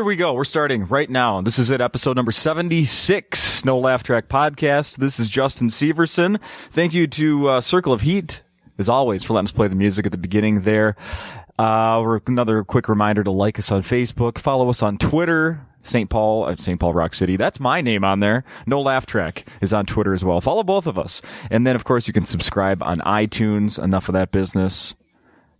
Here we go. We're starting right now. This is it, episode number 76, NoLaughTrack podcast. This is Justin Severson. Thank you to Circle of Heat, as always, for letting us play the music at the beginning there. Another quick reminder to like us on Facebook, follow us on Twitter, St. Paul Rock City. That's my name on there. NoLaughTrack is on Twitter as well. Follow both of us. And then, of course, you can subscribe on iTunes. Enough of that business.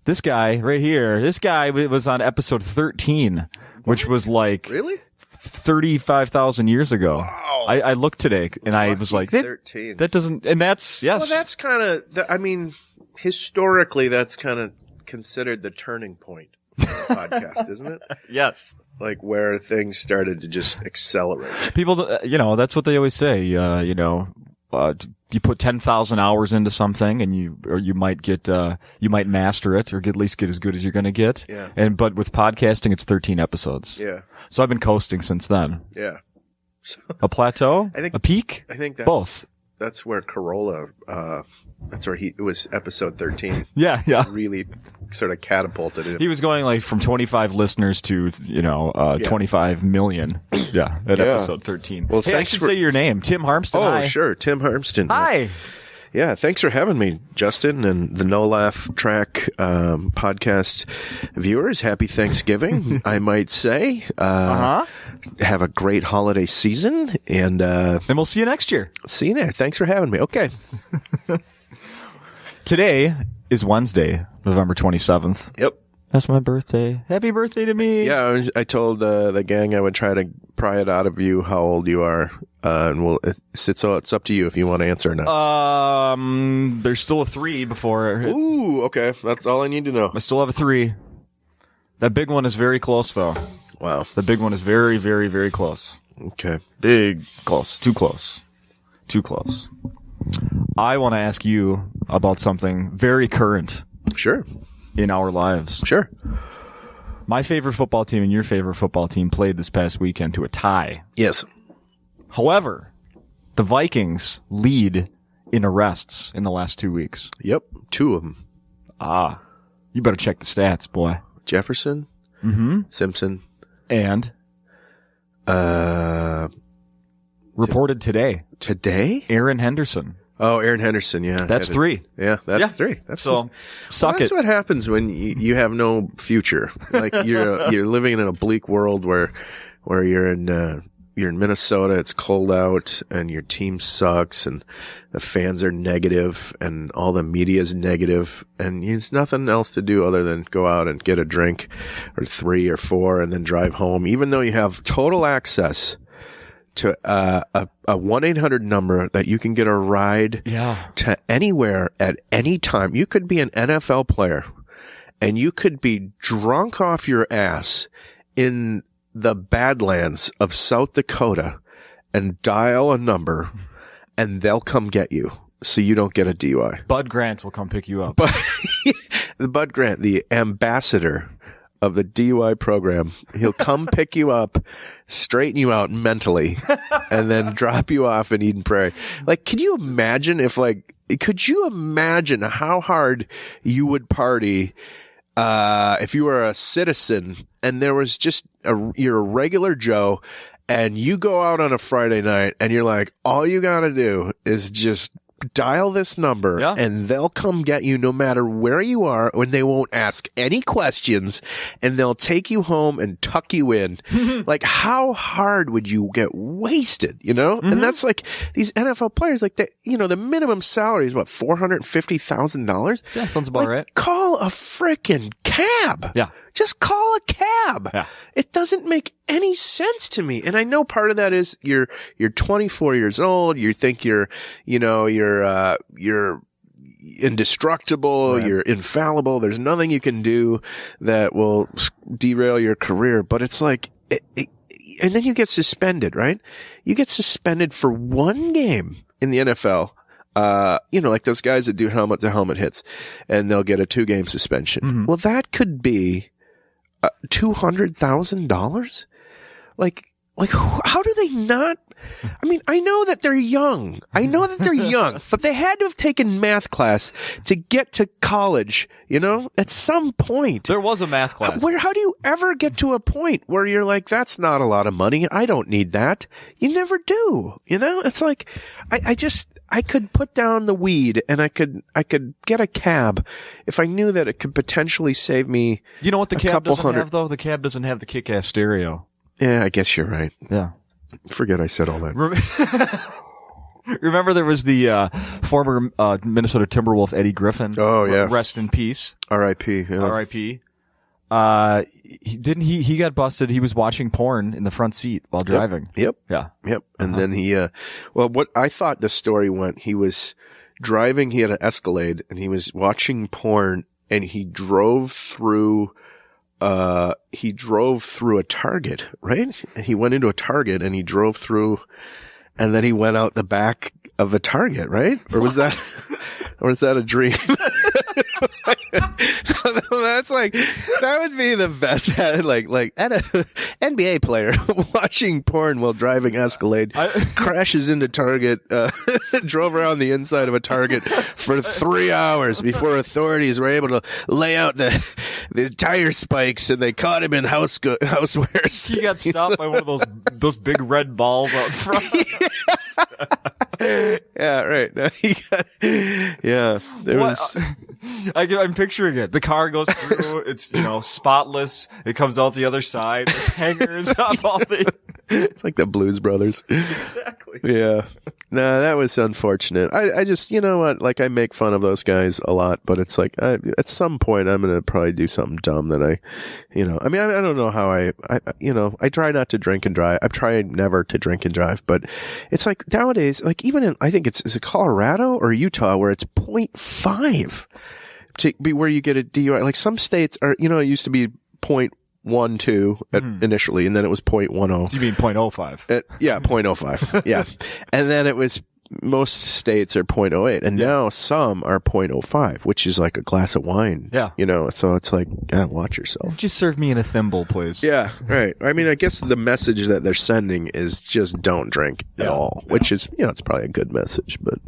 This guy right here, was on episode 13, which was like really 35,000 years ago. Wow. I looked today and I was like, 13. That doesn't, and that's, yes. Well, that's kind of, I mean, historically, that's kind of considered the turning point of the podcast, isn't it? Yes. Like where things started to just accelerate. People, that's what they always say. You put 10,000 hours into something and you might master it or at least get as good as you're going to get. Yeah. But with podcasting, it's 13 episodes. Yeah. So I've been coasting since then. Yeah. A plateau? I think, a peak? I think both. That's where Corolla, that's where it was episode 13. Yeah. Really sort of catapulted him. He was going like from 25 listeners to, 25 million. Yeah. At episode 13. Well, hey, I should say your name. Tim Harmston. Oh, Hi. sure. Tim Harmston. Hi. Yeah. Thanks for having me, Justin, and the NoLaughTrack podcast viewers. Happy Thanksgiving, I might say. Have a great holiday season, and we'll see you next year. See you there. Thanks for having me. Okay. Today is Wednesday, November 27th. Yep. That's my birthday. Happy birthday to me. Yeah, I told the gang I would try to pry it out of you how old you are, and it's up to you if you want to answer or not. There's still a 3 before. Ooh, okay. That's all I need to know. I still have a 3. That big one is very close, though. Wow. The big one is very, very, very close. Okay. Big, close. Too close. Too close. I want to ask you about something very current. Sure. In our lives. Sure. My favorite football team and your favorite football team played this past weekend to a tie. Yes. However, the Vikings lead in arrests in the last 2 weeks. Yep. 2 of them. You better check the stats, boy. Jefferson. Simpson. And reported today. Today? Aaron Henderson. Oh, Aaron Henderson, yeah. That's 3. Yeah, that's 3. That's That's what happens when you have no future. Like you're living in a bleak world where you're in Minnesota, it's cold out and your team sucks and the fans are negative and all the media is negative and there's nothing else to do other than go out and get a drink or 3 or 4 and then drive home, even though you have total access to a 1-800 number that you can get a ride to anywhere at any time. You could be an NFL player and you could be drunk off your ass in the Badlands of South Dakota and dial a number and they'll come get you so you don't get a DUI. Bud Grant will come pick you up. Bud Grant, the ambassador of the DUI program, he'll come pick you up, straighten you out mentally, and then drop you off in Eden Prairie. Like, could you imagine how hard you would party if you were a citizen and there was just you're a regular Joe and you go out on a Friday night and you're like, all you got to do is just dial this number and they'll come get you no matter where you are, and they won't ask any questions and they'll take you home and tuck you in. Like, how hard would you get wasted, And that's like these NFL players, like the minimum salary is what, $450,000? Yeah, sounds about right. Call a frickin' cab. Yeah. Just call a cab. Yeah. It doesn't make any sense to me. And I know part of that is you're 24 years old. You think you're indestructible. Right. You're infallible. There's nothing you can do that will derail your career. But it's like, and then you get suspended, right? You get suspended for 1 game in the NFL. Like those guys that do helmet to helmet hits and they'll get a 2-game suspension. Mm-hmm. Well, that could be $200,000. Like how do they not I mean, I know that they're young. But they had to have taken math class to get to college, at some point. There was a math class. How do you ever get to a point where you're like, that's not a lot of money. I don't need that. You never do. It's like, I could put down the weed and I could get a cab if I knew that it could potentially save me. You know what the cab doesn't have, though? The cab doesn't have the kick-ass stereo. Yeah, I guess you're right. Yeah. Forget I said all that. Remember there was the former Minnesota Timberwolf Eddie Griffin. Oh, yeah. Rest in peace. R.I.P. Yeah. R.I.P. He got busted. He was watching porn in the front seat while driving. Yep. Yeah. Yep. And then he, what I thought the story went, he was driving, he had an Escalade and he was watching porn and he drove through a Target, right? He went into a Target and he drove through and then he went out the back of a Target, right? Or was that a dream? That's like, that would be the best, like at a NBA player watching porn while driving Escalade, crashes into Target, drove around the inside of a Target for 3 hours before authorities were able to lay out the tire spikes and they caught him in housewares. He got stopped by one of those big red balls out front. Yeah, right. I'm picturing it. The car goes through. It's spotless. It comes out the other side. There's hangers up all the. It's like the Blues Brothers. Exactly. Yeah. No, that was unfortunate. I just, what? Like, I make fun of those guys a lot, but it's like, at some point, I'm going to probably do something dumb that I don't know how I try not to drink and drive. I've tried never to drink and drive, but it's like nowadays, like even in, I think is it Colorado or Utah where it's 0.5 to be where you get a DUI. Like some states are, it used to be 0.12 initially, and then it was 0.10. So you mean 0.05? Yeah, 0.05. Yeah. And then it was, most states are 0.08, and now some are 0.05, which is like a glass of wine. Yeah. So it's like, God, watch yourself. Just serve me in a thimble, please. Yeah, right. I mean, I guess the message that they're sending is just don't drink at all, which is, it's probably a good message, but.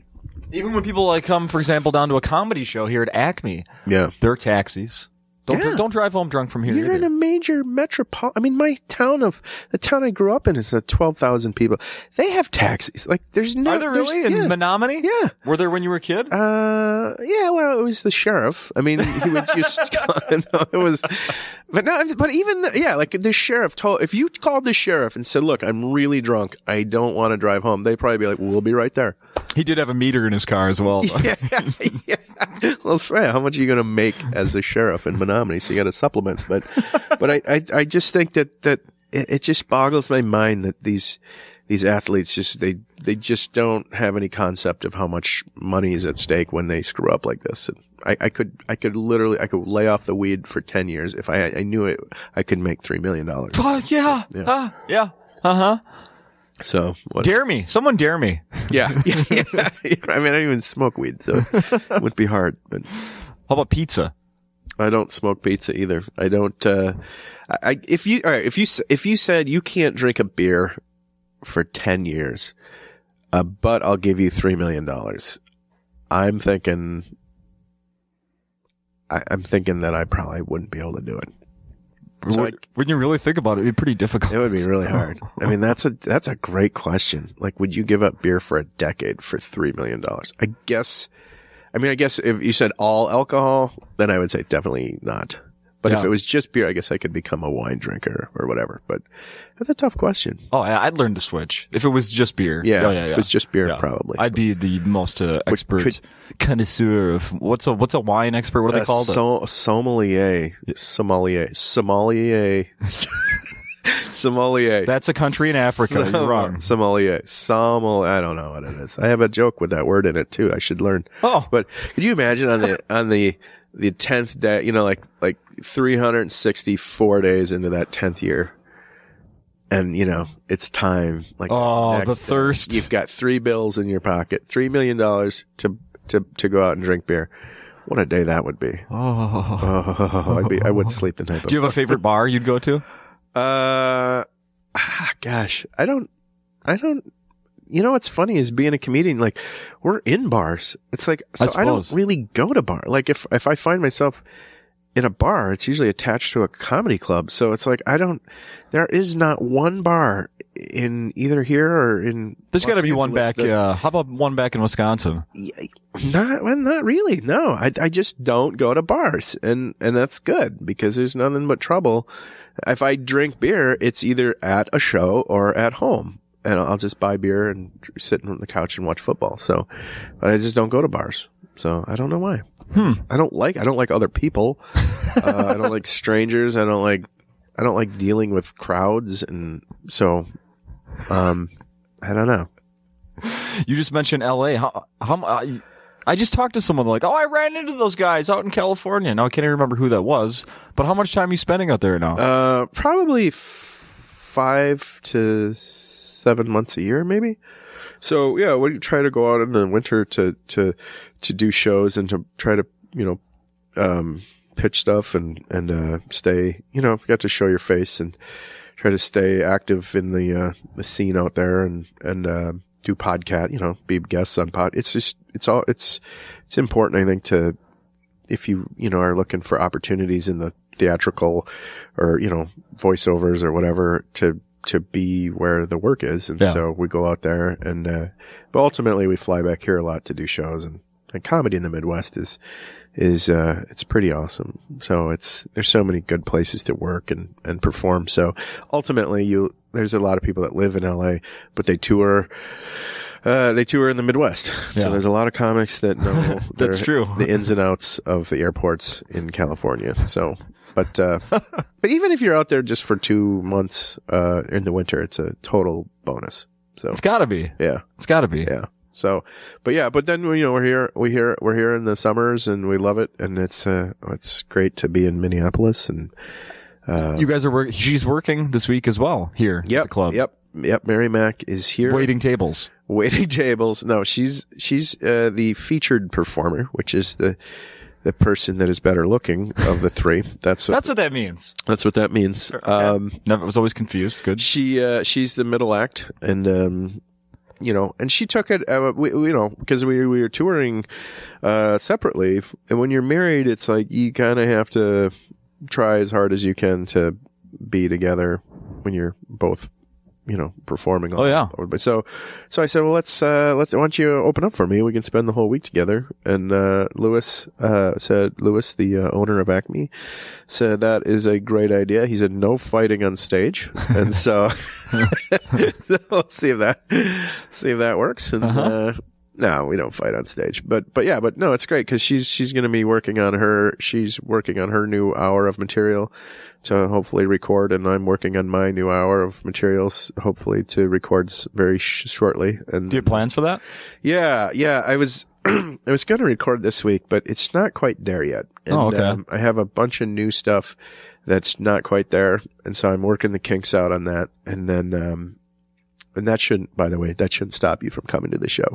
Even when people come, for example, down to a comedy show here at Acme, there are taxis. Don't drive home drunk from here. You're in a major metropolitan. I mean, the town I grew up in is 12,000 people. They have taxis. Like, there's no. Are there really in Menominee? Yeah. Were there when you were a kid? Yeah. Well, it was the sheriff. I mean, he would just. It was, but no. But even like the sheriff told. If you called the sheriff and said, "Look, I'm really drunk. I don't want to drive home," they'd probably be like, "We'll be right there." He did have a meter in his car as well. Yeah. Well, say, how much are you going to make as a sheriff in Menominee? So you got to supplement. But I just think that it just boggles my mind that these athletes just they just don't have any concept of how much money is at stake when they screw up like this. And I could lay off the weed for 10 years if I knew it. I could make $3 million. Yeah. Yeah. Uh-huh. So dare me. Someone dare me. Yeah. I mean, I don't even smoke weed, so it would be hard. But how about pizza? I don't smoke pizza either. I don't. If you said you can't drink a beer for 10 years, but I'll give you $3 million, I'm thinking that I probably wouldn't be able to do it. So when you really think about it, it'd be pretty difficult. It would be really hard. I mean, that's a great question. Like, would you give up beer for a decade for $3 million? I guess if you said all alcohol, then I would say definitely not. But if it was just beer, I guess I could become a wine drinker or whatever. But that's a tough question. Oh, I'd learn to switch if it was just beer. Yeah, if it was just beer, probably. I'd be the most expert connoisseur of what's a wine expert? What are they called? Sommelier. That's a country in Africa. You're wrong. Sommelier. I don't know what it is. I have a joke with that word in it too. I should learn. Oh, but could you imagine on the 10th day, like 364 days into that 10th year, and it's time. Like, the thirst. You've got $3 bills in your pocket, $3 million to go out and drink beer. What a day that would be. I wouldn't sleep the night before. Do you have a favorite bar you'd go to? Gosh, I don't you know what's funny is being a comedian, like we're in bars. It's like, so I don't really go to bar. Like if I find myself in a bar, it's usually attached to a comedy club. So it's like, there is not one bar in either here or in. There's got to be one back. How about one back in Wisconsin? Not really. No, I just don't go to bars, and that's good because there's nothing but trouble. If I drink beer, it's either at a show or at home, and I'll just buy beer and sit on the couch and watch football. So, but I just don't go to bars. So I don't know why. I don't like other people. I don't like strangers. I don't like dealing with crowds, and so I don't know. You just mentioned L.A. I just talked to someone like, I ran into those guys out in California. Now I can't even remember who that was. But how much time are you spending out there now? Probably 5 to 7 months a year, maybe. So yeah, we try to go out in the winter to do shows and to try to pitch stuff and stay. You know, got to show your face and try to stay active in the scene out there and do podcast, you know, be guests on pod. It's important, I think, to, if you know, are looking for opportunities in the theatrical or, you know, voiceovers or whatever to be where the work is. And so we go out there and, but ultimately we fly back here a lot to do shows, and comedy in the Midwest is it's pretty awesome. So there's so many good places to work and perform. So ultimately there's a lot of people that live in LA, but they tour in the Midwest. So there's a lot of comics that know that's true. The ins and outs of the airports in California. So, but even if you're out there just for 2 months, in the winter, it's a total bonus. So it's gotta be. Yeah. It's gotta be. Yeah. So, but then, you know, we're here in the summers and we love it. And it's great to be in Minneapolis. And, you guys are she's working this week as well here at the club. Yep. Mary Mac is here. Waiting tables. No, she's the featured performer, which is the person that is better looking of the three. That's what that means. That's what that means. Okay. Never was always confused. Good. She's the middle act, and you know, and she took it, you know, because we were touring separately, and when you're married, it's like you kind of have to try as hard as you can to be together when you're both, you know, performing. So I said, well, let's why don't you open up for me? We can spend the whole week together. And Lewis, the owner of Acme, said that is a great idea. He said no fighting on stage, and so, so we'll see if that works. And no, we don't fight on stage, but no, it's great because she's going to be working on her new hour of material to hopefully record, and I'm working on my new hour of materials, hopefully to record very shortly. And do you have plans for that? Yeah. I was going to record this week, but it's not quite there yet. And, okay. I have a bunch of new stuff that's not quite there, and so I'm working the kinks out on that, and then. And that shouldn't stop you from coming to the show.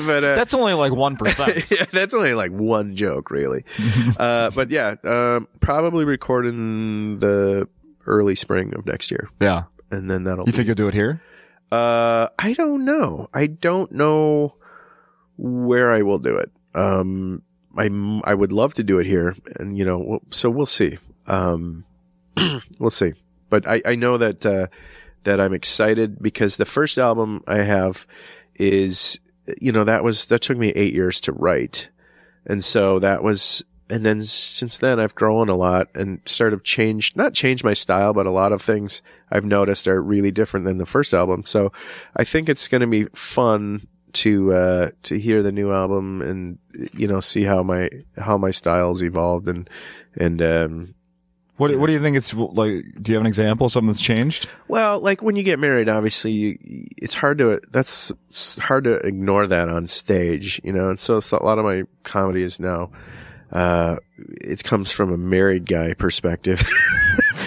But that's only like 1%. Yeah, that's only like one joke, really. But yeah, probably record in the early spring of next year. Yeah. And then You think you'll do it here? I don't know. I don't know where I will do it. I would love to do it here, and you know, so we'll see. We'll see. But I know that I'm excited because the first album I have is, you know, that took me 8 years to write. And so and then since then I've grown a lot and sort of not changed my style, but a lot of things I've noticed are really different than the first album. So I think it's going to be fun to hear the new album and, you know, see how my style's evolved and What do you think it's like? Do you have an example of something that's changed? Well, like when you get married, obviously it's hard to ignore that on stage, you know, and so a lot of my comedy is now, it comes from a married guy perspective.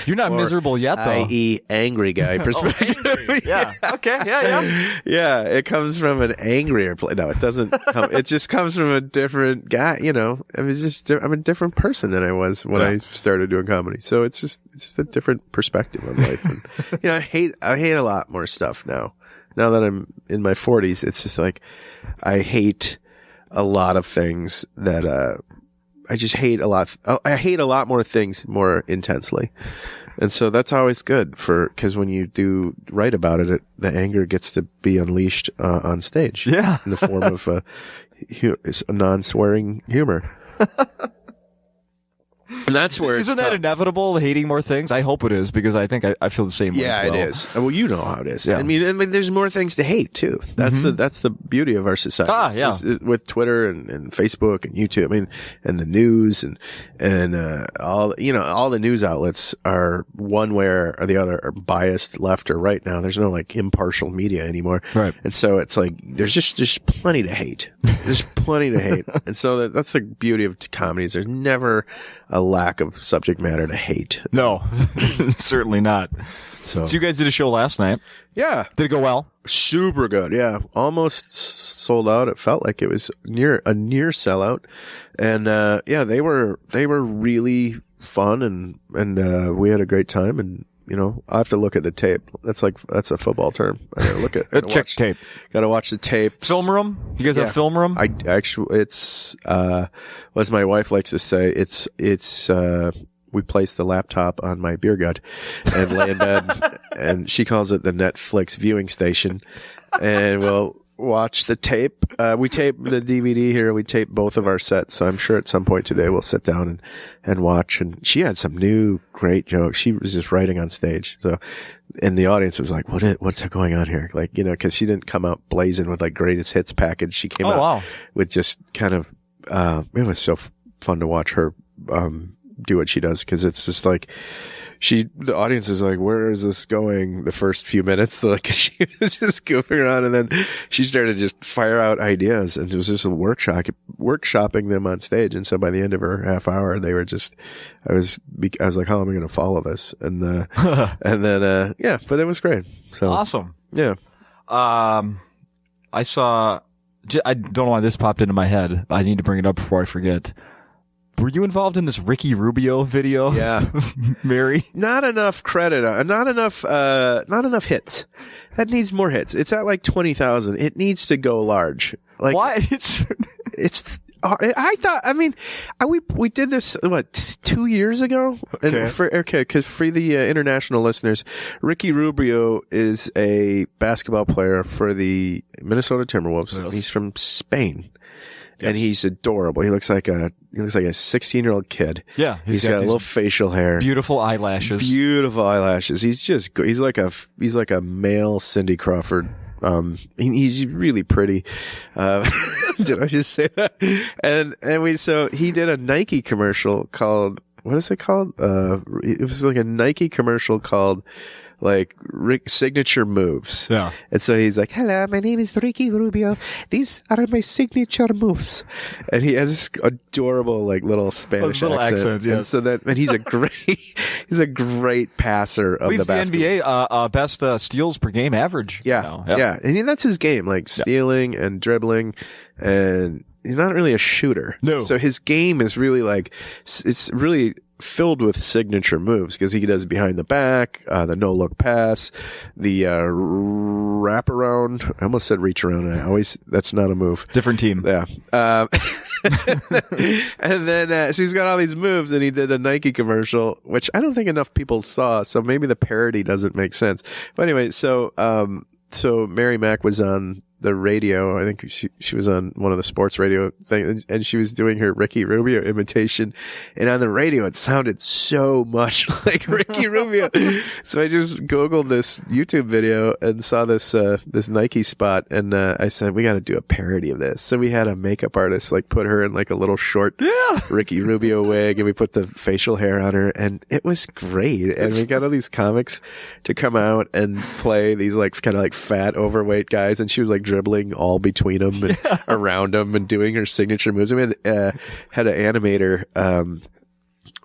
You're not miserable yet, though. I.e. angry guy perspective. Angry. Yeah. Okay. Yeah. Yeah. It comes from an angrier place. No, it doesn't come. It just comes from a different guy, you know. I'm a different person than I was when I started doing comedy. So it's just a different perspective on life. And, you know, I hate a lot more stuff now. now that I'm in my 40s, it's just like I hate a lot of things that I just hate a lot. I hate a lot more things more intensely. And so that's always good because when you do write about it, the anger gets to be unleashed on stage. Yeah. In the form of a non-swearing humor. And that's where Isn't that inevitable, hating more things? I hope it is, because I think I feel the same way as well. Yeah, it is. Well, you know how it is. Yeah. I mean, there's more things to hate too. That's the beauty of our society. With Twitter and Facebook and YouTube, I mean, and the news and all the news outlets are one way or the other are biased left or right now. There's no like impartial media anymore. Right. And so it's like there's just plenty to hate. There's plenty to hate. And so that's the beauty of comedies. There's never a lack of subject matter to hate. No, certainly not. So you guys did a show last night. Yeah. Did it go well? Super good. Yeah. Almost sold out. It felt like it was a near sellout. And, they were really fun and we had a great time. And, I have to look at the tape. That's a football term. I gotta look at check tape. Gotta watch the tape. Film room? You guys have film room? I actually, it's, as my wife likes to say, it's, we place the laptop on my beer gut and lay in bed, and she calls it the Netflix viewing station. And we'll watch the tape. We tape the DVD here. We tape both of our sets. So I'm sure at some point today we'll sit down and watch. And she had some new great jokes. She was just writing on stage. So, and the audience was like, what's going on here? Like, cause she didn't come out blazing with like greatest hits package. She came out with just kind of, it was so fun to watch her, do what she does. Cause it's just like, the audience is like, where is this going? The first few minutes, like she was just goofing around, and then she started to just fire out ideas, and it was just workshopping them on stage. And so by the end of her half hour, they were just, I was like, how am I going to follow this? And then, but it was great. So awesome. Yeah. I saw, I don't know why this popped into my head. I need to bring it up before I forget. Were you involved in this Ricky Rubio video? Yeah. Mary? Not enough credit. Not enough hits. That needs more hits. It's at like 20,000. It needs to go large. Like, why? We did this, 2 years ago? Okay. Because for the international listeners, Ricky Rubio is a basketball player for the Minnesota Timberwolves. Yes. He's from Spain. Yes. And he's adorable. He looks like a 16-year-old kid. Yeah. He's got a little facial hair. Beautiful eyelashes. He's like a male Cindy Crawford. He's really pretty. Did I just say that? So he did a Nike commercial called, what is it called? It was like a Nike commercial called like signature moves. Yeah. And so he's like, hello, my name is Ricky Rubio. These are my signature moves. And he has this adorable like little Spanish accent. Yes. And he's a great passer of leads the basketball. The NBA best steals per game average. Yeah. Yeah. And that's his game, like stealing and dribbling, and he's not really a shooter. No. So his game is really like, it's really filled with signature moves because he does behind the back, the no look pass, the wrap around. I almost said reach around. That's not a move. Different team. Yeah. And then so he's got all these moves, and he did a Nike commercial, which I don't think enough people saw. So maybe the parody doesn't make sense. But anyway, so Mary Mack was on the radio. I think she was on one of the sports radio things, and she was doing her Ricky Rubio imitation. And on the radio, it sounded so much like Ricky Rubio. So I just Googled this YouTube video and saw this Nike spot. And, I said, we got to do a parody of this. So we had a makeup artist like put her in like a little short Ricky Rubio wig, and we put the facial hair on her, and it was great. And we got all these comics to come out and play these like kind of like fat, overweight guys. And she was like dribbling all between them and around them and doing her signature moves. We had an animator,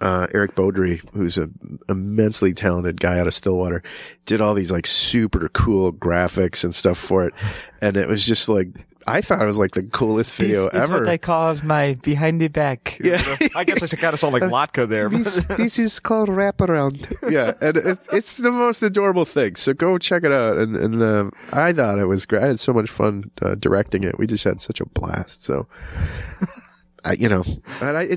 Eric Beaudry, who's a immensely talented guy out of Stillwater, did all these like super cool graphics and stuff for it. And it was just like, I thought it was like the coolest video This is ever. what I call my behind the back. Yeah. I guess I kind of sound like Latka there. This is called wraparound. Yeah, and it's the most adorable thing. So go check it out. And I thought it was great. I had so much fun directing it. We just had such a blast. So, it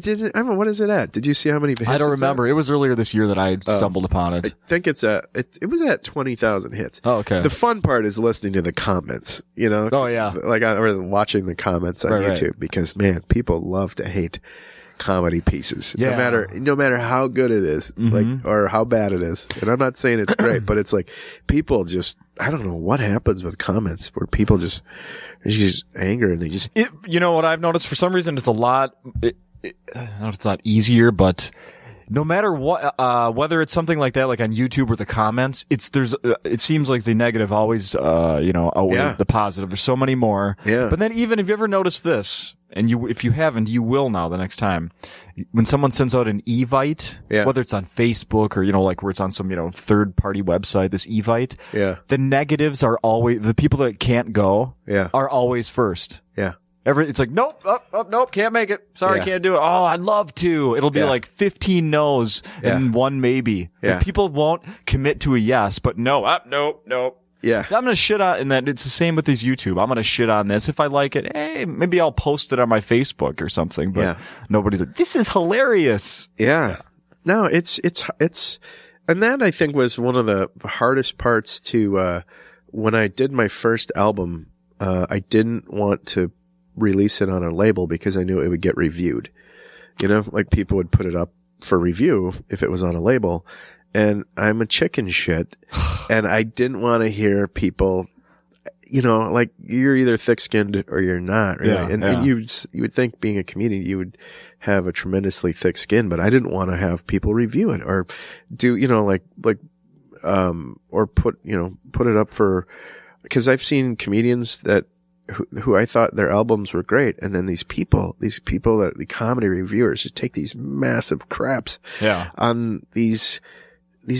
didn't. I don't know, what is it at? Did you see how many hits? I don't remember. It was earlier this year that I stumbled upon it. I think it was at 20,000 hits. Oh, okay. The fun part is listening to the comments. Oh, yeah. Or watching the comments on YouTube because man, people love to hate comedy pieces. Yeah. No matter how good it is, or how bad it is. And I'm not saying it's great, but it's like people just, I don't know what happens with comments where people just anger and they just. What I've noticed for some reason it's a lot. I don't know if it's not easier, but no matter what, whether it's something like that, like on YouTube or the comments, it seems like the negative always, outweigh the positive. There's so many more. Yeah. But then even if you ever noticed this, and if you haven't, you will now the next time. When someone sends out an Evite, whether it's on Facebook or, like where it's on some, third party website, this Evite, the negatives are always, the people that can't go are always first. Yeah. It's like, nope, nope, can't make it. Sorry, can't do it. Oh, I'd love to. It'll be like 15 no's and one maybe. Yeah. Like, people won't commit to a yes, but nope. Yeah. I'm going to shit on, and that it's the same with this YouTube. I'm going to shit on this. If I like it, hey, maybe I'll post it on my Facebook or something, but nobody's like, this is hilarious. Yeah. No, it's, and that I think was one of the hardest parts to, when I did my first album, I didn't want to release it on a label because I knew it would get reviewed. Like people would put it up for review if it was on a label. And I'm a chicken shit, and I didn't want to hear people, like you're either thick-skinned or you're not. Really. And you would think being a comedian you would have a tremendously thick skin, but I didn't want to have people review it or do or put it up for, because I've seen comedians that who I thought their albums were great, and then these people that the comedy reviewers just take these massive craps on these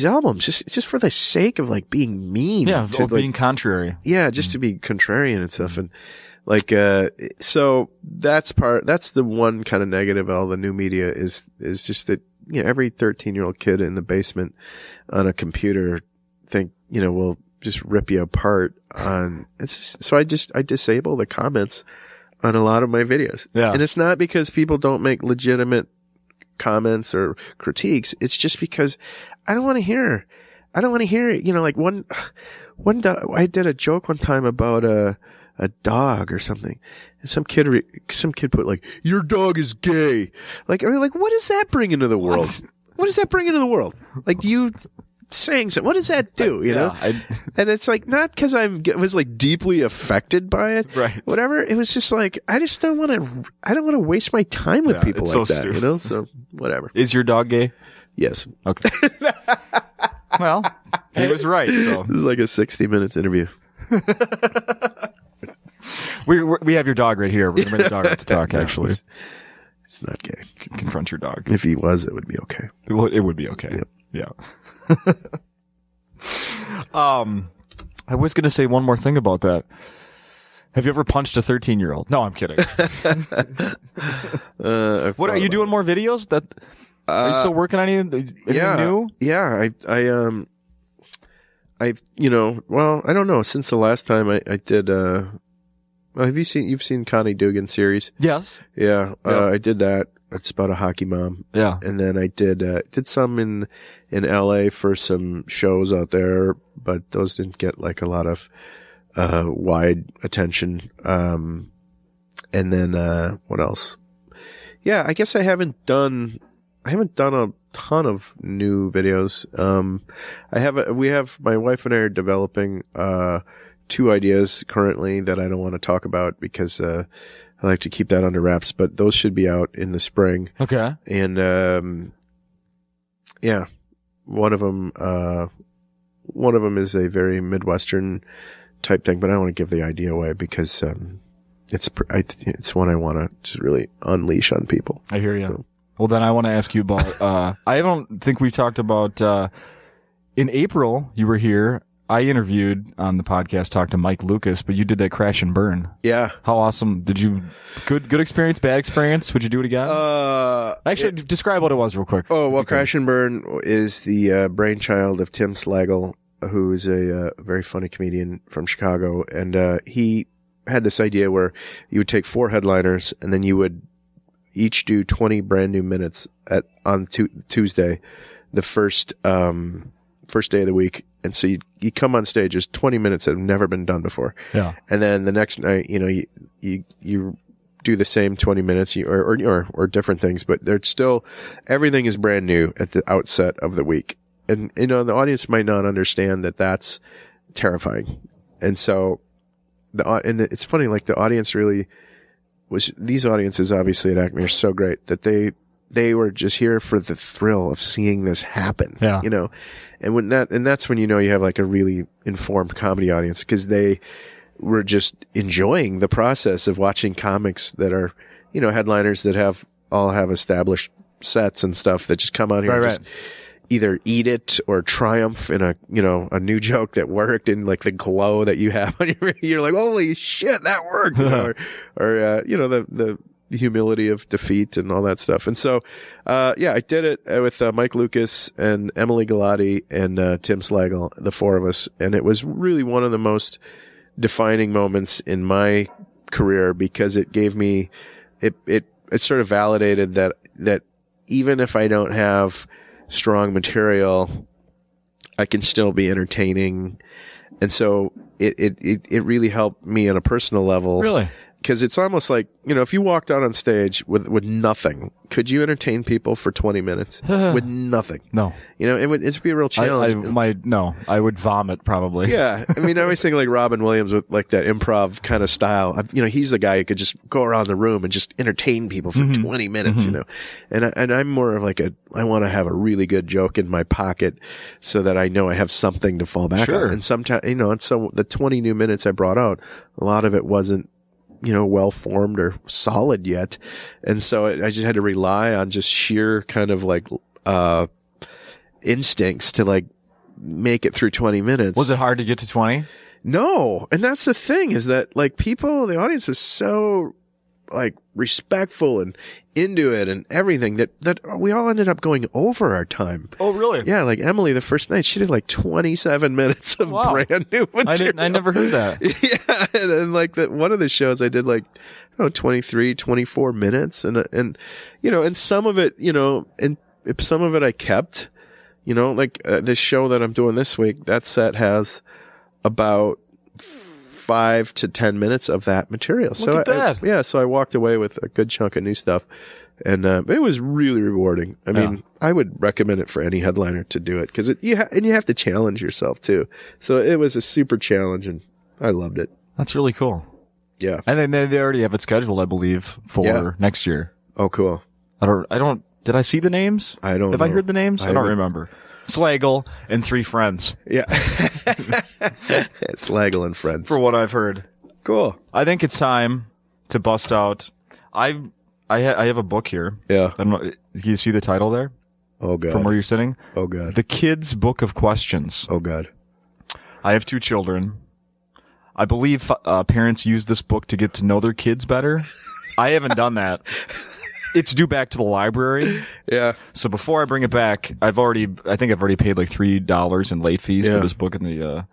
albums just for the sake of like being mean, being contrary, just to be contrarian and stuff. And like so that's the one kind of negative of all the new media is just that every 13-year-old kid in the basement on a computer will just rip you apart on so I disable the comments on a lot of my videos. And it's not because people don't make legitimate comments or critiques. It's just because I don't want to hear like one I did a joke one time about a dog or something, and some kid put like, your dog is gay. Like, I mean, like, what does that bring into the world? What does that bring into the world? Like, you saying so, what does that do? And it's like, not because I was like deeply affected by it, right? Whatever. It was just like, I don't want to waste my time with people like that, stupid. So whatever. Is your dog gay? Yes. Okay. Well, he was right. So this is like a 60 minutes interview. we have your dog right here. We're going to bring the dog out to talk. Actually, it's not gay. Confront your dog. If he was, it would be okay. Well, it would be okay. Yep. Yeah. I was going to say one more thing about that. Have you ever punched a 13-year-old? No, I'm kidding. What are you doing? More videos? Are you still working on anything new? Yeah. Well, I don't know. Since the last time I did, you've seen Connie Dugan's series? Yes. Yeah. I did that. It's about a hockey mom. Yeah. And then I did some in LA for some shows out there, but those didn't get like a lot of, wide attention. And then, what else? Yeah, I guess I haven't done a ton of new videos. My wife and I are developing, 2 ideas currently that I don't want to talk about because, I like to keep that under wraps, but those should be out in the spring. Okay. And, one of them is a very Midwestern type thing, but I don't want to give the idea away because, it's one I want to just really unleash on people. I hear you. So, Well, then I want to ask you about, I don't think we talked about, in April, you were here. I interviewed on the podcast, talked to Mike Lucas, but you did that crash and burn. Yeah. How awesome. Did you, good experience, bad experience? Would you do it again? Actually, describe what it was real quick. Oh, well, Crash and Burn is the brainchild of Tim Slagle, who is a very funny comedian from Chicago. And he had this idea where you would take 4 headliners and then you would each do 20 brand new minutes on Tuesday, the first day of the week. And so you come on stage, there's 20 minutes that have never been done before. Yeah. And then the next night, you do the same 20 minutes or different things, but there's still, everything is brand new at the outset of the week. And, the audience might not understand that that's terrifying. And so it's funny, like the audience really these audiences obviously at Acme are so great that they were just here for the thrill of seeing this happen. Yeah. And that's when you have like a really informed comedy audience, because they were just enjoying the process of watching comics that are, headliners that all have established sets and stuff that just come out here and just either eat it or triumph in a new joke that worked, and like the glow that you have on you're like, holy shit, that worked. The humility of defeat and all that stuff. And so, I did it with Mike Lucas and Emily Galati and Tim Slagle, the 4 of us. And it was really one of the most defining moments in my career, because it gave me, it sort of validated that even if I don't have strong material, I can still be entertaining. And so it really helped me on a personal level. Really? Because it's almost like, if you walked out on stage with nothing, could you entertain people for 20 minutes with nothing? No. It'd be a real challenge. I would vomit probably. Yeah. I mean, I always think like Robin Williams with like that improv kind of style. He's the guy who could just go around the room and just entertain people for 20 minutes, And I'm more of like I want to have a really good joke in my pocket so that I know I have something to fall back on. And sometimes, and so the 20 new minutes I brought out, a lot of it wasn't, well formed or solid yet. And so I just had to rely on just sheer kind of like, instincts to like make it through 20 minutes. Was it hard to get to 20? No. And that's the thing, is that like the audience was so like respectful and into it and everything that we all ended up going over our time. Oh, really? Yeah. Like Emily, the first night, she did like 27 minutes of brand new material. I never heard that. Yeah. And then like one of the shows I did like, 23, 24 minutes and some of it, and some of it I kept, like this show that I'm doing this week, that set has about 5 to 10 minutes of that material. Look at that. So I walked away with a good chunk of new stuff, and it was really rewarding. I mean, I would recommend it for any headliner to do it, because you have to challenge yourself too. So it was a super challenge, and I loved it. That's really cool. Yeah. And then they already have it scheduled, I believe, for next year. Oh, cool. Did I see the names? I don't know. Have I heard the names? I don't remember. Slagle and 3 friends. Yeah. Slagle and friends. For what I've heard. Cool. I think it's time to bust out. I have a book here. Yeah. I don't know. Can you see the title there? Oh, God. From where you're sitting? Oh, God. The Kids' Book of Questions. Oh, God. I have 2 children. I believe parents use this book to get to know their kids better. I haven't done that. It's due back to the library. Yeah. So before I bring it back, I think I've already paid like $3 in late fees for this book in the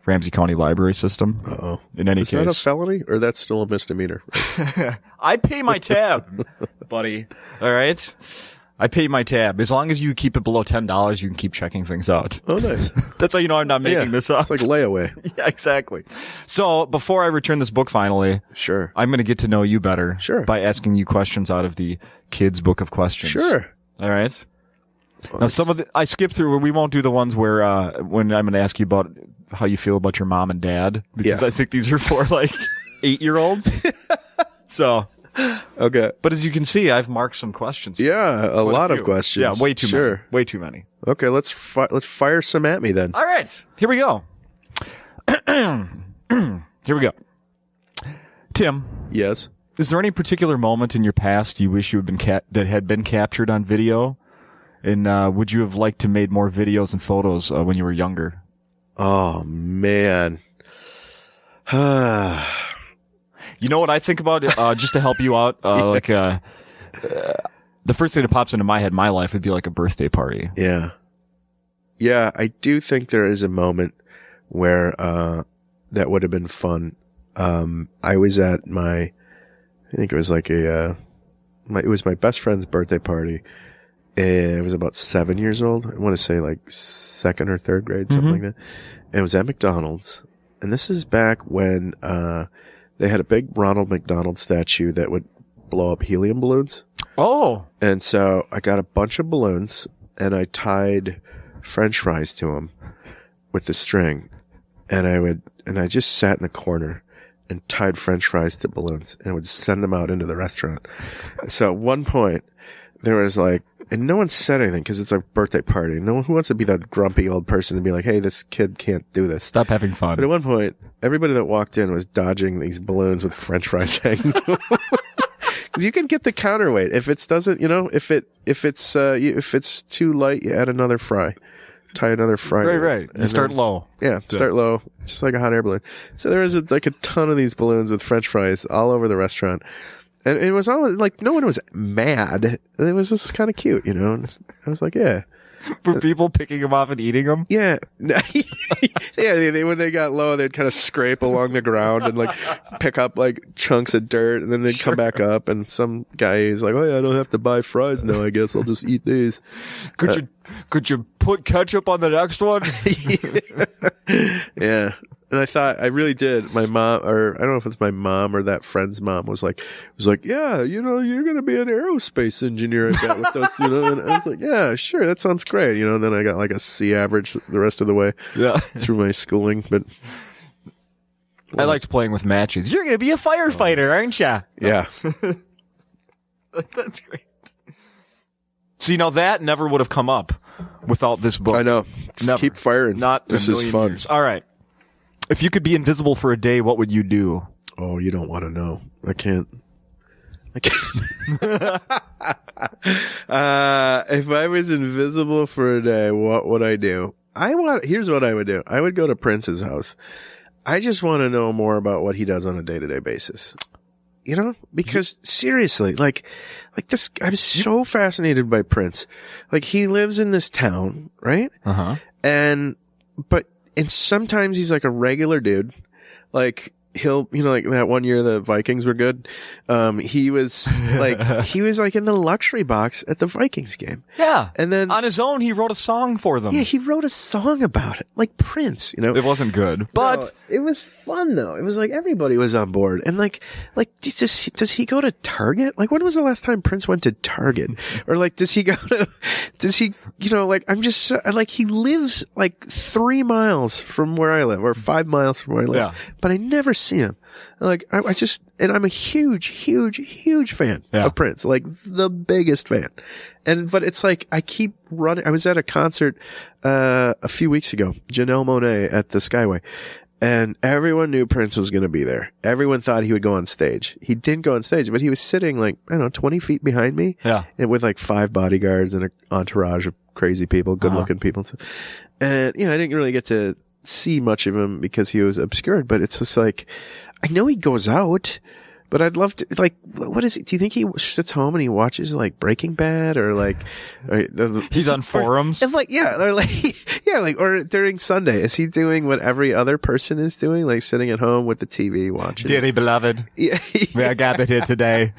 Ramsey County Library System. Uh-oh. In any case. Is that a felony, or that's still a misdemeanor? I pay my tab, buddy. All right? I pay my tab. As long as you keep it below $10, you can keep checking things out. Oh, nice. That's how you know I'm not making this up. It's like layaway. Yeah, exactly. So before I return this book finally, sure, I'm going to get to know you better. Sure. By asking you questions out of the Kids' Book of Questions. Sure. All right. Now, I skipped through. We won't do the ones where when I'm going to ask you about how you feel about your mom and dad, because I think these are for like 8-year-olds. So. Okay. But as you can see, I've marked some questions. Yeah, a lot of questions. Yeah, way too many. Way too many. Okay, let's fire some at me then. All right. Here we go. Here we go. Tim. Yes. Is there any particular moment in your past you wish you had been that had been captured on video? And would you have liked to made more videos and photos when you were younger? Oh man. You know what I think about just to help you out? The first thing that pops into my head, my life would be like a birthday party. Yeah. Yeah, I do think there is a moment where that would have been fun. I was at I think it was like it was my best friend's birthday party. I was about 7 years old. I want to say like second or third grade, something like that. And it was at McDonald's. And this is back when they had a big Ronald McDonald statue that would blow up helium balloons. Oh. And so I got a bunch of balloons and I tied French fries to them with the string. And I just sat in the corner and tied French fries to balloons and would send them out into the restaurant. So at one point there was like, and no one said anything because it's a birthday party. No one who wants to be that grumpy old person and be like, hey, this kid can't do this. Stop having fun. But at one point, everybody that walked in was dodging these balloons with French fries hanging to them. Because you can get the counterweight. If it's too light, you add another fry. Tie another fry. Right. You start low. Yeah, start low. Just like a hot air balloon. So there was like a ton of these balloons with French fries all over the restaurant. And it was all like, no one was mad. It was just kind of cute, And I was like, yeah. Were people picking them off and eating them? Yeah. Yeah, when they got low, they'd kind of scrape along the ground and like pick up like chunks of dirt and then they'd come back up and some guy is like, oh yeah, I don't have to buy fries now, I guess I'll just eat these. Could you put ketchup on the next one? Yeah. And I thought, I really did. My mom, or I don't know if it's my mom or that friend's mom was like, yeah, you're going to be an aerospace engineer. I got with those, and I was like, yeah, sure. That sounds great. And then I got like a C average the rest of the way through my schooling. But I liked playing with matches. You're going to be a firefighter, aren't you? Yeah. That's great. So, that never would have come up without this book. I know. Just keep firing. This is fun. Years. All right. If you could be invisible for a day, what would you do? Oh, you don't want to know. I can't. If I was invisible for a day, what would I do? Here's what I would do. I would go to Prince's house. I just want to know more about what he does on a day-to-day basis. Because seriously, like this, I'm so fascinated by Prince. Like he lives in this town, right? Uh-huh. And sometimes he's like a regular dude. Like he'll, like that one year the Vikings were good. He was like in the luxury box at the Vikings game. Yeah. And then on his own, he wrote a song for them. Yeah, he wrote a song about it. Like Prince, It wasn't good, but no, it was fun though. It was like everybody was on board. And like, does he go to Target? Like when was the last time Prince went to Target? Or like, I'm just like, he lives like 3 miles from where I live or 5 miles from where I live, but I never see him. Like and I'm a huge, huge, huge fan of Prince, like the biggest fan. But it's like, I keep running. I was at a concert, a few weeks ago, Janelle Monáe at the Skyway, and everyone knew Prince was going to be there. Everyone thought he would go on stage. He didn't go on stage, but he was sitting like, I don't know, 20 feet behind me. Yeah. And with like 5 bodyguards and an entourage of crazy people, good looking people. And, I didn't really get to see much of him because he was obscured, but it's just like, I know he goes out, but I'd love to, like, what is it? Do you think he sits home and he watches like Breaking Bad or like, he's on forums? Or during Sunday, is he doing what every other person is doing? Like sitting at home with the TV watching. Dearly beloved. Yeah. We are gathered here today.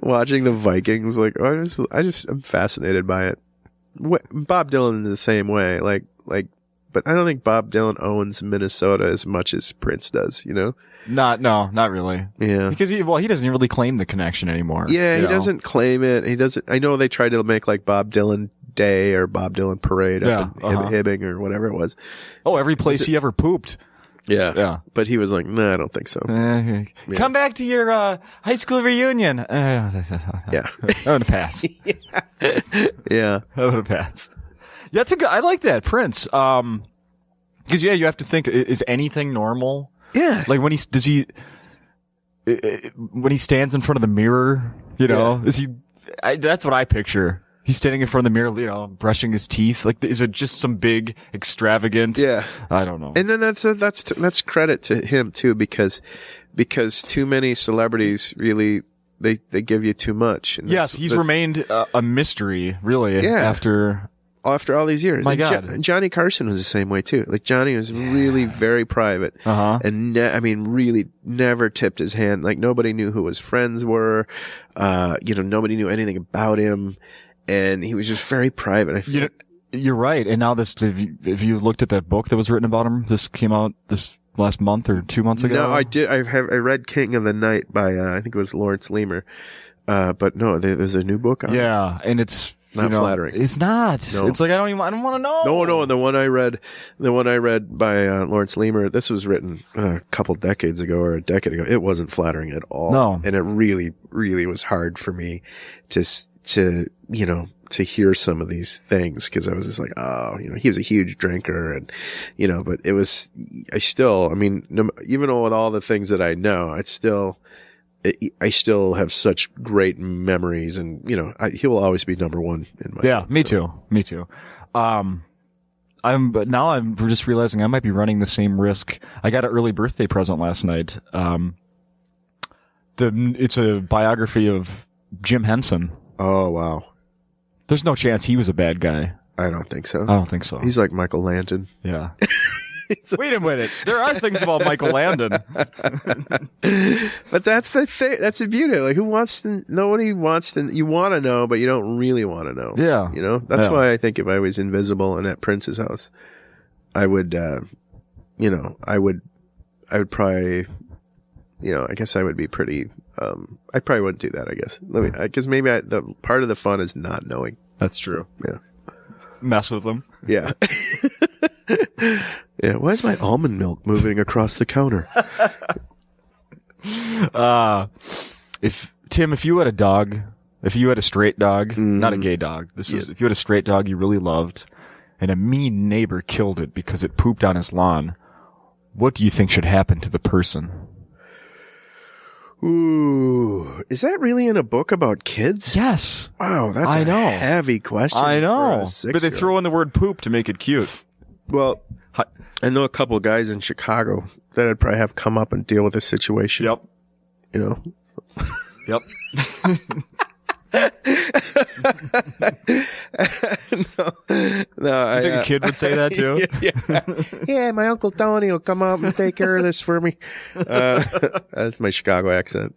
Watching the Vikings. Like, I'm fascinated by it. Bob Dylan is the same way. But I don't think Bob Dylan owns Minnesota as much as Prince does, Not really. Yeah. Because he doesn't really claim the connection anymore. Yeah, he doesn't claim it. He doesn't. I know they tried to make like Bob Dylan Day or Bob Dylan Parade up in Hibbing or whatever it was. Oh, every place he ever pooped. Yeah. Yeah. But he was like, nah, I don't think so. Come back to your high school reunion. Yeah. I would have passed. Yeah. I would have passed. Yeah, that's I like that, Prince. Because you have to think, is anything normal? Yeah. Like when when he stands in front of the mirror, is he? That's what I picture. He's standing in front of the mirror, brushing his teeth. Like, is it just some big extravagant? Yeah, I don't know. And then that's credit to him too, because too many celebrities really they give you too much. And yes, he's remained a mystery, really. Yeah. After all these years. My God. Johnny Carson was the same way too. Like, Johnny was really very private. And really never tipped his hand. Like, nobody knew who his friends were. Nobody knew anything about him. And he was just very private. You're right. And now if you looked at that book that was written about him, this came out this last month or 2 months ago. No, I did. I read King of the Night by, I think it was Lawrence Lemur. But no, there's a new book out. Yeah. And it's not flattering. It's not. No. It's like, I don't want to know. No. And the one I read by Lawrence Lemur, this was written a couple decades ago or a decade ago. It wasn't flattering at all. No. And it really, really was hard for me to hear some of these things, because I was just like, he was a huge drinker, and, but it was, even with all the things that I know, I still have such great memories, and, he will always be number one in my life. Me too. But now I'm just realizing I might be running the same risk. I got an early birthday present last night. It's a biography of Jim Henson. Oh, wow. There's no chance he was a bad guy. I don't think so. I don't think so. He's like Michael Landon. Yeah. Wait a minute. There are things about Michael Landon. But that's the thing. That's the beauty. Like, nobody wants to, you want to know, but you don't really want to know. Yeah. That's why I think if I was invisible and at Prince's house, I would, I would probably, I guess I would be pretty, I probably wouldn't do that, I guess. Because maybe the part of the fun is not knowing. That's true. Yeah. Mess with them. Yeah. Yeah. Why is my almond milk moving across the counter? If you had a dog, if you had a straight dog, not a gay dog, if you had a straight dog you really loved, and a mean neighbor killed it because it pooped on his lawn, what do you think should happen to the person? Ooh, is that really in a book about kids? Yes. Wow, that's a heavy question. I know, for a but they throw in the word poop to make it cute. Well, I know a couple of guys in Chicago that I'd probably have come up and deal with this situation. Yep. Yep. No, you think a kid would say that too? Yeah, my Uncle Tony will come up and take care of this for me. That's my Chicago accent.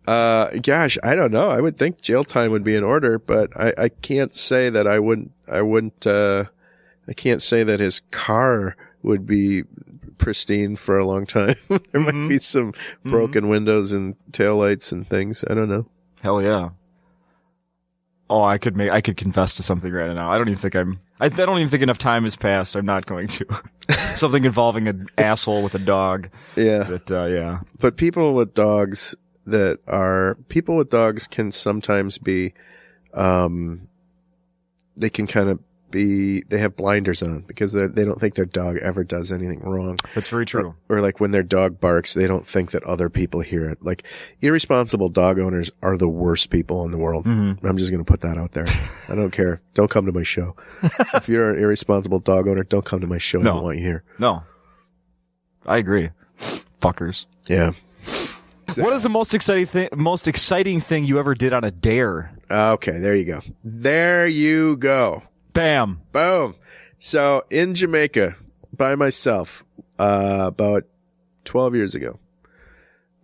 Gosh, I don't know. I would think jail time would be in order, but I can't say that I can't say that his car would be pristine for a long time. There might be some broken windows and taillights and things. I don't know. Hell yeah. Oh, I could confess to something right now. I don't even think enough time has passed. I'm not going to. Something involving an asshole with a dog. Yeah. Yeah. But people with dogs can sometimes be, they can kind of they have blinders on because they don't think their dog ever does anything wrong. That's very true. Or like when their dog barks, they don't think that other people hear it. Like, irresponsible dog owners are the worst people in the world. Mm-hmm. I'm just going to put that out there. I don't care. Don't come to my show. If you're an irresponsible dog owner, don't come to my show. I don't want you here. No. I agree. Fuckers. Yeah. What is the most exciting thing you ever did on a dare? Okay, there you go. There you go. Bam. Boom. So in Jamaica by myself, about 12 years ago,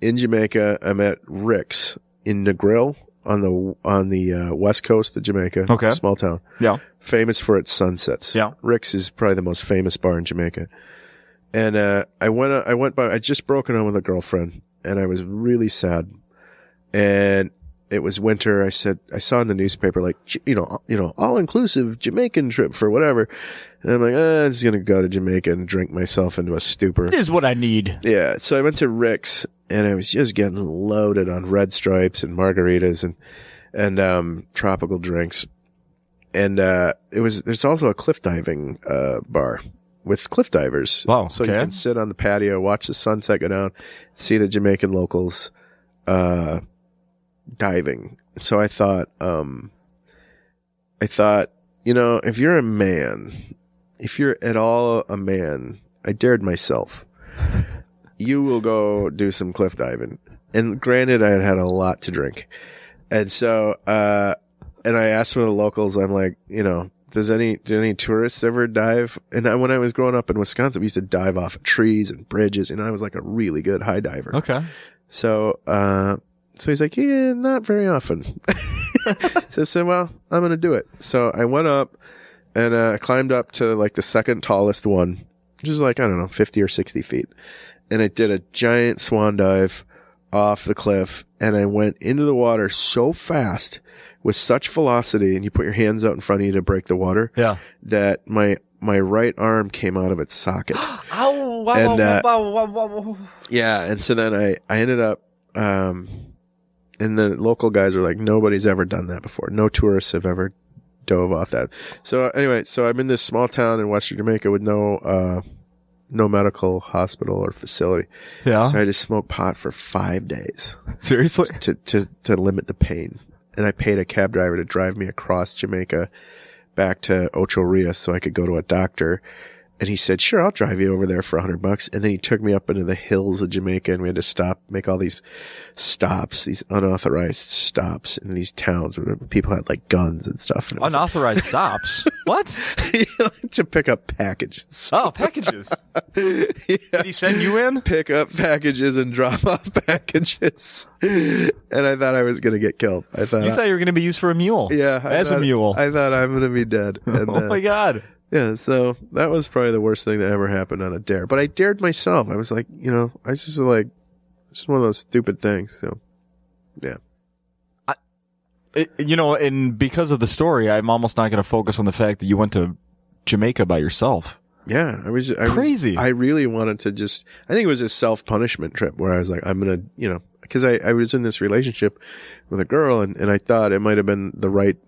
in Jamaica, I'm at Rick's in Negril on the west coast of Jamaica. Okay. Small town. Yeah. Famous for its sunsets. Yeah. Rick's is probably the most famous bar in Jamaica. And, I went by, I'd just broken up with a girlfriend and I was really sad. And it was winter. I saw in the newspaper, like, all inclusive Jamaican trip for whatever. And I'm like, I'm just going to go to Jamaica and drink myself into a stupor. This is what I need. Yeah. So I went to Rick's and I was just getting loaded on Red Stripes and margaritas and tropical drinks. And, there's also a cliff diving, bar with cliff divers. Wow. So okay. You can sit on the patio, watch the sunset go down, see the Jamaican locals. diving. So I thought, if you're a man, if you're at all a man, I dared myself. You will go do some cliff diving. And granted, I had had a lot to drink. And so, and I asked one of the locals, I'm like, do any tourists ever dive? And when I was growing up in Wisconsin, we used to dive off of trees and bridges, and I was like a really good high diver. Okay. So he's like, yeah, not very often. So I said, well, I'm going to do it. So I went up and I climbed up to like the second tallest one, which is like, I don't know, 50 or 60 feet. And I did a giant swan dive off the cliff, and I went into the water so fast with such velocity, and you put your hands out in front of you to break the water, that my right arm came out of its socket. Ow, wow, And, wow. Yeah, and so then I ended up, and the local guys are like, nobody's ever done that before. No tourists have ever dove off that. So anyway, I'm in this small town in Western Jamaica with no medical hospital or facility. Yeah. So I just smoked pot for 5 days. Seriously? To limit the pain. And I paid a cab driver to drive me across Jamaica back to Ocho Rios so I could go to a doctor. And he said, sure, I'll drive you over there for $100. And then he took me up into the hills of Jamaica, and we had to make all these stops, these unauthorized stops in these towns where people had like guns and stuff. And Unauthorized stops? What? To pick up packages. Oh, packages. Yeah. Did he send you in? Pick up packages and drop off packages. And I thought I was going to get killed. You thought you were going to be used for a mule. Yeah. A mule. I thought I'm going to be dead. And, oh my God. Yeah, so that was probably the worst thing that ever happened on a dare. But I dared myself. I was like, I just like, it's one of those stupid things. So, yeah. And because of the story, I'm almost not going to focus on the fact that you went to Jamaica by yourself. Yeah, I was crazy. I really wanted to I think it was a self-punishment trip where I was like, I'm going to, because I was in this relationship with a girl, and I thought it might have been the right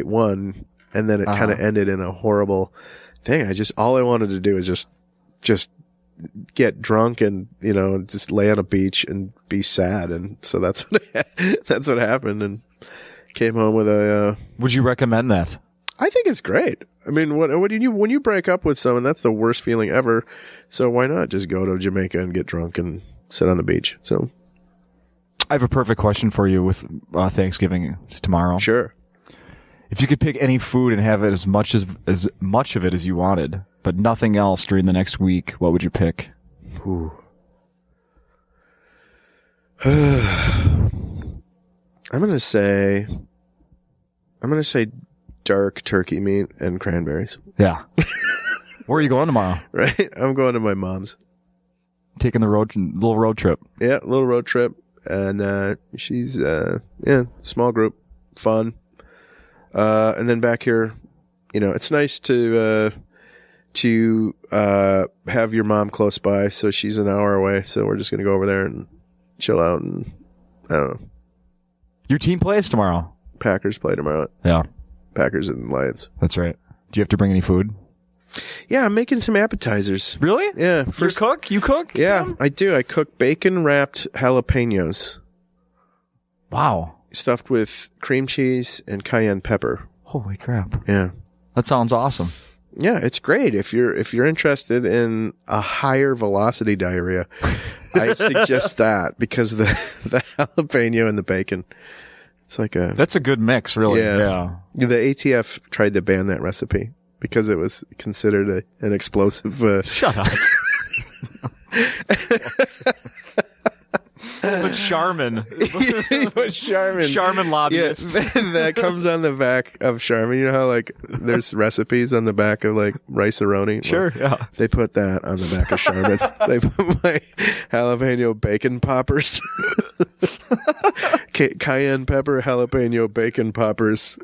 one. And then it kind of ended in a horrible thing. All I wanted to do was just get drunk and, just lay on a beach and be sad. And so that's what happened, and came home with a, would you recommend that? I think it's great. I mean, when you break up with someone, that's the worst feeling ever. So why not just go to Jamaica and get drunk and sit on the beach? So I have a perfect question for you with Thanksgiving tomorrow. Sure. If you could pick any food and have it as much of it as you wanted, but nothing else during the next week, what would you pick? Ooh. I'm gonna say dark turkey meat and cranberries. Yeah. Where are you going tomorrow? Right, I'm going to my mom's. Taking the little road trip. Yeah, little road trip, and she's small group, fun. And then back here, it's nice to have your mom close by. So she's an hour away. So we're just going to go over there and chill out. And I don't know. Your team plays tomorrow. Packers play tomorrow. Yeah. Packers and Lions. That's right. Do you have to bring any food? Yeah, I'm making some appetizers. Really? Yeah. You cook? Yeah, Sam? I do. I cook bacon wrapped jalapenos. Wow. Stuffed with cream cheese and cayenne pepper. Holy crap. Yeah. That sounds awesome. Yeah, it's great. If you're interested in a higher velocity diarrhea, I suggest that, because the jalapeno and the bacon, it's like that's a good mix, really. Yeah. The ATF tried to ban that recipe because it was considered an explosive. Shut up. But Charmin. Charmin lobbyists. Yes, that comes on the back of Charmin. You know how like there's recipes on the back of like rice-a-roni? Sure, well, yeah. They put that on the back of Charmin. They put my jalapeno bacon poppers. Cayenne pepper jalapeno bacon poppers.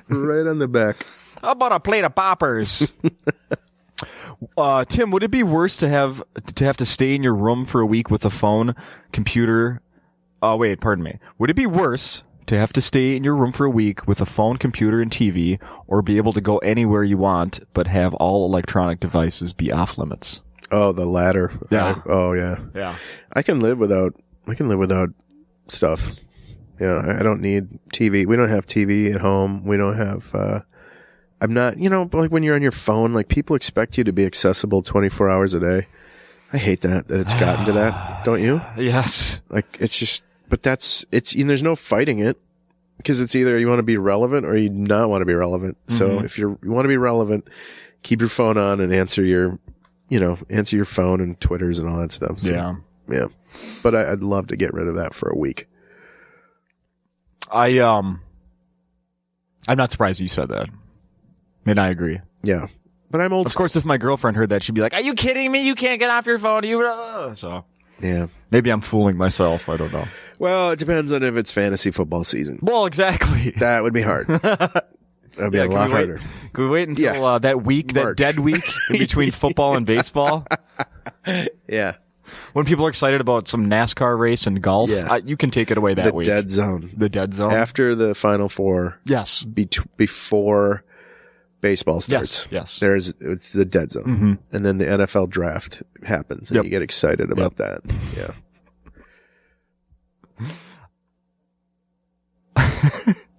Right on the back. How about a plate of poppers? Tim, would it be worse to have to stay in your room for a week with a phone, computer? Would it be worse to have to stay in your room for a week with a phone, computer, and TV, or be able to go anywhere you want but have all electronic devices be off limits? Oh, the latter. Yeah. Oh, yeah. Yeah. I can live without stuff. I don't need TV. We don't have TV at home. We don't have, I'm not, like when you're on your phone, like people expect you to be accessible 24 hours a day. I hate that it's gotten to that. Don't you? Yes. Like it's just, but there's no fighting it because it's either you want to be relevant or you not want to be relevant. Mm-hmm. So if you want to be relevant, keep your phone on and answer your phone and Twitters and all that stuff. So, yeah. But I'd love to get rid of that for a week. I'm not surprised you said that. And I agree. Yeah. But I'm old. Of course, if my girlfriend heard that, she'd be like, "Are you kidding me? You can't get off your phone." So yeah, maybe I'm fooling myself. I don't know. Well, it depends on if it's fantasy football season. Well, exactly. That would be hard. That would be a lot harder. Can we wait until that week, March. That dead week in between football and baseball? Yeah. When people are excited about some NASCAR race and golf, you can take it away that week. The dead zone. The dead zone. After the Final Four. Yes. Before baseball starts. Yes. It's the dead zone. Mm-hmm. And then the NFL draft happens and you get excited about that. Yeah.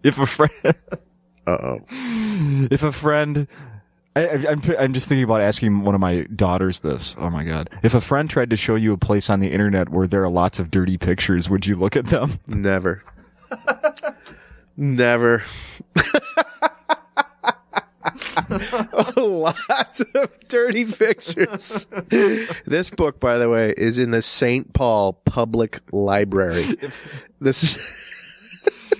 If a friend I'm just thinking about asking one of my daughters this. Oh my God. If a friend tried to show you a place on the internet where there are lots of dirty pictures, would you look at them? Never. Never. Lots of dirty pictures. This book, by the way, is in the St. Paul Public Library. This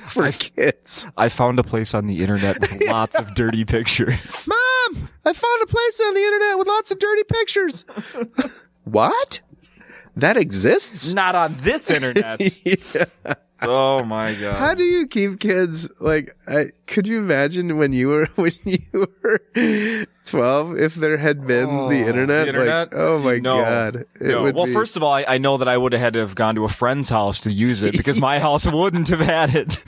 for kids. I found a place on the internet with lots of dirty pictures. Mom, I found a place on the internet with lots of dirty pictures. What? That exists? Not on this internet. Yeah. Oh my God. How do you keep kids could you imagine when you were 12 if there had been the internet? The internet? Like, oh my God. Well, first of all, I know that I would have had to have gone to a friend's house to use it because my house wouldn't have had it.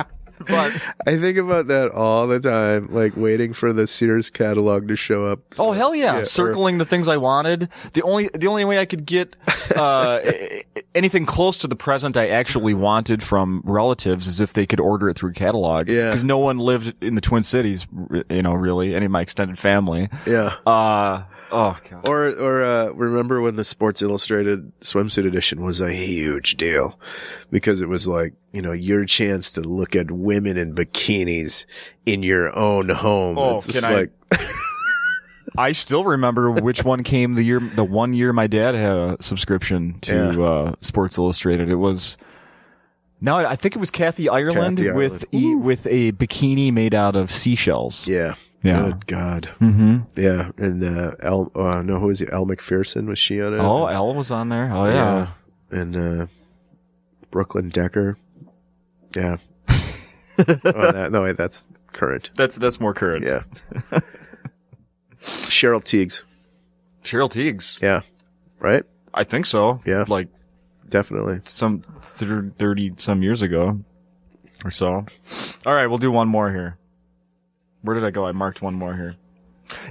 But I think about that all the time, like waiting for the Sears catalog to show up. Oh hell yeah! Circling the things I wanted. The only way I could get anything close to the present I actually wanted from relatives is if they could order it through catalog. Yeah. Because no one lived in the Twin Cities, really, any of my extended family. Yeah. Oh God. Or remember when the Sports Illustrated swimsuit edition was a huge deal because it was like, your chance to look at women in bikinis in your own home. Oh, it's just like I still remember which one came the 1 year my dad had a subscription to Sports Illustrated. It was I think it was Kathy Ireland with a bikini made out of seashells. Yeah. Yeah. Good God. Mm-hmm. Yeah. And who was it? Elle McPherson, was she on it? Oh, Elle was on there. Oh yeah. And Brooklyn Decker. Yeah. That's current. That's more current. Yeah. Cheryl Tiegs. Yeah. Right? I think so. Yeah. Like definitely. Some 30 some years ago or so. All right, we'll do one more here. Where did I go? I marked one more here.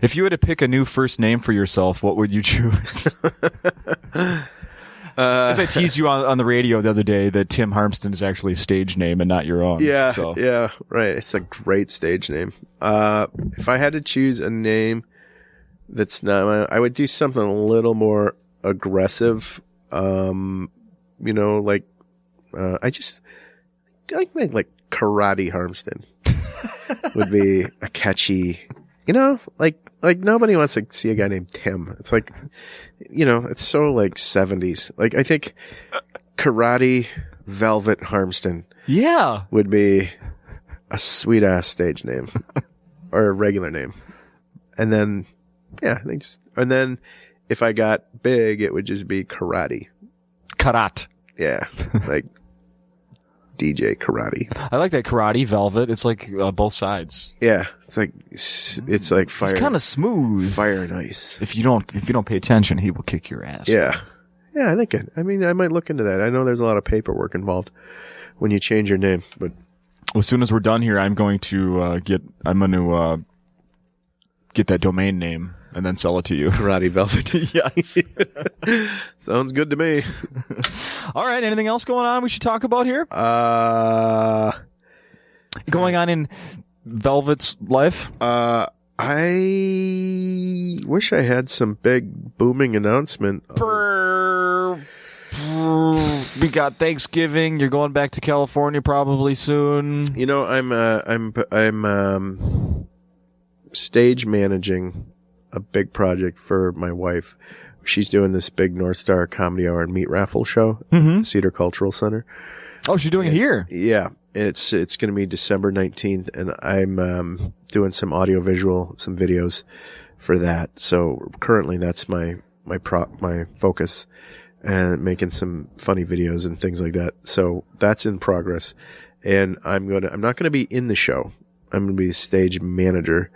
If you had to pick a new first name for yourself, what would you choose? As I teased you on the radio the other day that Tim Harmston is actually a stage name and not your own. Yeah, yeah, right. It's a great stage name. If I had to choose a name that's not I would do something a little more aggressive. I think like Karate Harmston would be a catchy, like nobody wants to see a guy named Tim. It's like, it's so like 70s. Like I think Karate Velvet Harmston would be a sweet ass stage name or a regular name. And then, and then if I got big, it would just be Karate. Yeah. Like DJ Karate. I like that Karate Velvet. It's like both sides. Yeah. It's like fire. It's kind of smooth. Fire and ice. If you don't pay attention, he will kick your ass. Yeah. Yeah, I think I might look into that. I know there's a lot of paperwork involved when you change your name, but as soon as we're done here, I'm going to get that domain name and then sell it to you. Karate Velvet. Yes. Sounds good to me. All right. Anything else going on we should talk about here? Going on in Velvet's life? I wish I had some big booming announcement. We got Thanksgiving. You're going back to California probably soon. You know, I'm stage managing a big project for my wife. She's doing this big North Star Comedy Hour and Meat Raffle show at Cedar Cultural Center. Oh, she's doing it here. Yeah. It's going to be December 19th, and I'm doing some audio visual, some videos for that. So currently that's my focus, and making some funny videos and things like that. So that's in progress. And I'm not going to be in the show. I'm going to be the stage manager.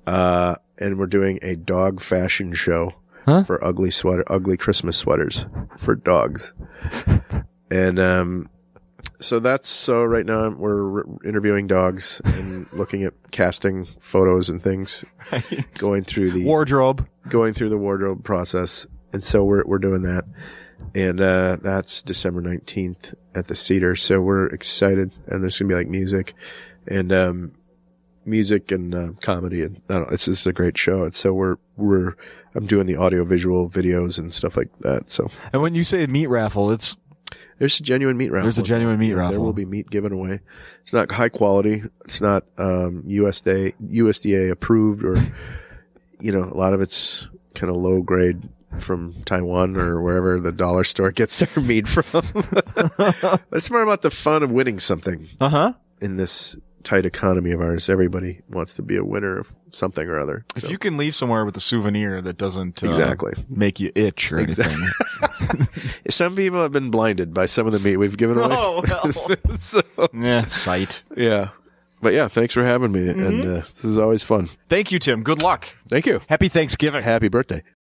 And we're doing a dog fashion show for ugly Christmas sweaters for dogs. And, so right now we're interviewing dogs and looking at casting photos and things, going through the wardrobe process. And so we're doing that. And, that's December 19th at the Cedar. So we're excited, and there's going to be like music and comedy. And I don't know, it's just a great show. And so I'm doing the audio visual videos and stuff like that. So, and when you say meat raffle, there's a genuine meat raffle. There's a genuine meat raffle. There will be meat given away. It's not high quality. It's not USDA approved, or a lot of it's kind of low grade from Taiwan or wherever the dollar store gets their meat from. But it's more about the fun of winning something. In this tight economy of ours, everybody wants to be a winner of something or other. If you can leave somewhere with a souvenir that doesn't make you itch or anything. Some people have been blinded by some of the meat we've given away. Oh, well. Sight. Yeah. But yeah, thanks for having me. And this is always fun. Thank you, Tim. Good luck. Thank you. Happy Thanksgiving. Happy birthday.